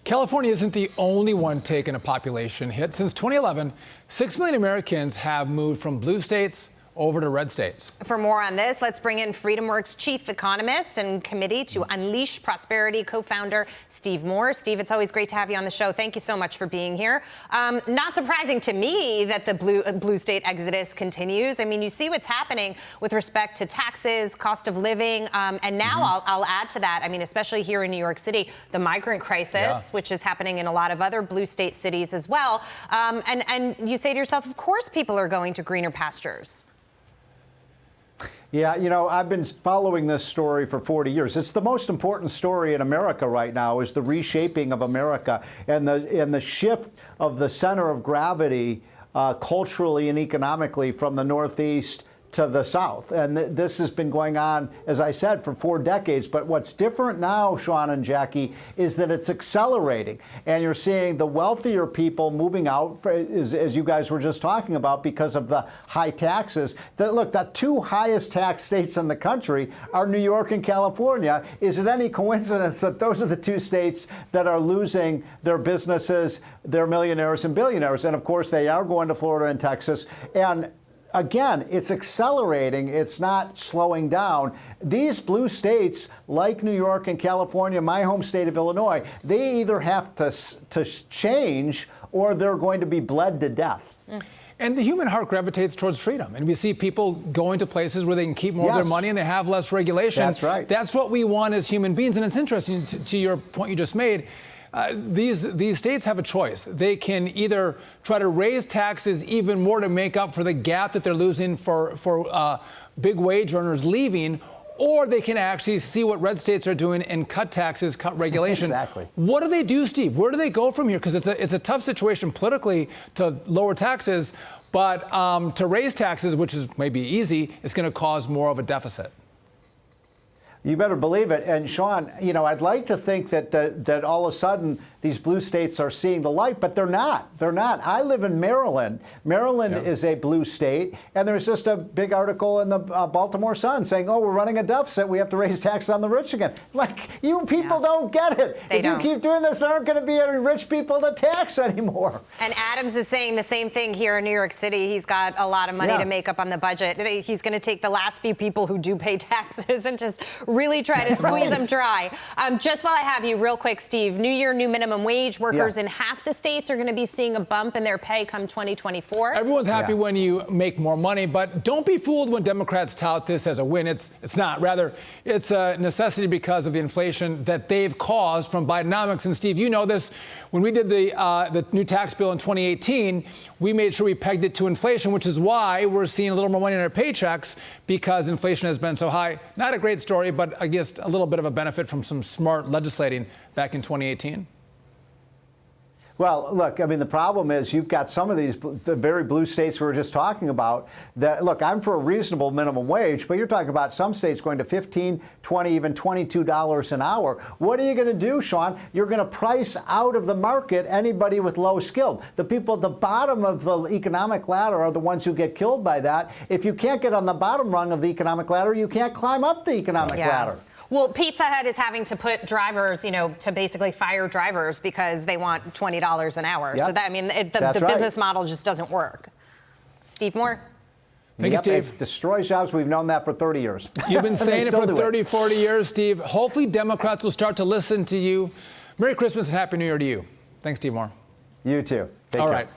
California isn't the only one taking a population hit. Since 2011, 6 million Americans have moved from blue states over to red states. For more on this, let's bring in FreedomWorks chief economist and Committee to Unleash Prosperity co-founder Steve Moore. Steve, it's always great to have you on the show. Thank you so much for being here. Not surprising to me that the blue state exodus continues. I mean, you see what's happening with respect to taxes, cost of living, and now I'll add to that. I mean, especially here in New York City, the migrant crisis, which is happening in a lot of other blue state cities as well. And you say to yourself, of course, people are going to greener pastures. Yeah, you know, I've been following this story for 40 years. It's the most important story in America right now, is the reshaping of America and the shift of the center of gravity culturally and economically from the Northeast to the South. And this has been going on, as I said, for 4 decades. But what's different now, Sean and Jackie, is that it's accelerating. And you're seeing the wealthier people moving out, as you guys were just talking about, because of the high taxes. Look, the 2 highest tax states in the country are New York and California. Is it any coincidence that those are the 2 states that are losing their businesses, their millionaires and billionaires? And of course, they are going to Florida and Texas. And again, it's accelerating. It's not slowing down. These blue states, like New York and California, my home state of Illinois, they either have to change or they're going to be bled to death. And the human heart gravitates towards freedom. And we see people going to places where they can keep more of their money and they have less regulation. That's right. That's what we want as human beings. And it's interesting, to your point you just made, these states have a choice. They can either try to raise taxes even more to make up for the gap that they're losing for big wage earners leaving, or they can actually see what red states are doing and cut taxes, cut regulation. Exactly. What do they do, Steve? Where do they go from here? Because it's a tough situation politically to lower taxes, but to raise taxes, which is maybe easy, is going to cause more of a deficit. You better believe it. And Sean, you know, I'd like to think that all of a sudden these blue states are seeing the light, but they're not. They're not. I live in Maryland. Maryland is a blue state, and there's just a big article in the Baltimore Sun saying, "Oh, we're running a deficit. We have to raise taxes on the rich again." Like, you people don't get it. If you keep doing this, there aren't going to be any rich people to tax anymore. And Adams is saying the same thing here in New York City. He's got a lot of money to make up on the budget. He's going to take the last few people who do pay taxes and just really try to squeeze them dry. Just while I have you, real quick, Steve, new year, new minimum wage. Workers in half the states are going to be seeing a bump in their pay come 2024. Everyone's happy when you make more money, but don't be fooled when Democrats tout this as a win. It's not. Rather, it's a necessity because of the inflation that they've caused from Bidenomics. And Steve, you know this. When we did the new tax bill in 2018, we made sure we pegged it to inflation, which is why we're seeing a little more money in our paychecks, because inflation has been so high. Not a great story, but I guess a little bit of a benefit from some smart legislating back in 2018. Well, look, I mean, the problem is you've got some of these, the very blue states we were just talking about, that, look, I'm for a reasonable minimum wage, but you're talking about some states going to $15, $20, even $22 an hour. What are you going to do, Sean? You're going to price out of the market anybody with low skill. The people at the bottom of the economic ladder are the ones who get killed by that. If you can't get on the bottom rung of the economic ladder, you can't climb up the economic ladder. Well, Pizza Hut is having to put drivers, you know, to basically fire drivers because they want $20 an hour. So that, I mean, the business model just doesn't work. Steve Moore? Thank you, Steve. It destroys jobs. We've known that for 30 years. You've been saying it for 30, 40 years, Steve. Hopefully Democrats will start to listen to you. Merry Christmas and Happy New Year to you. Thanks, Steve Moore. You too. Take care. All right.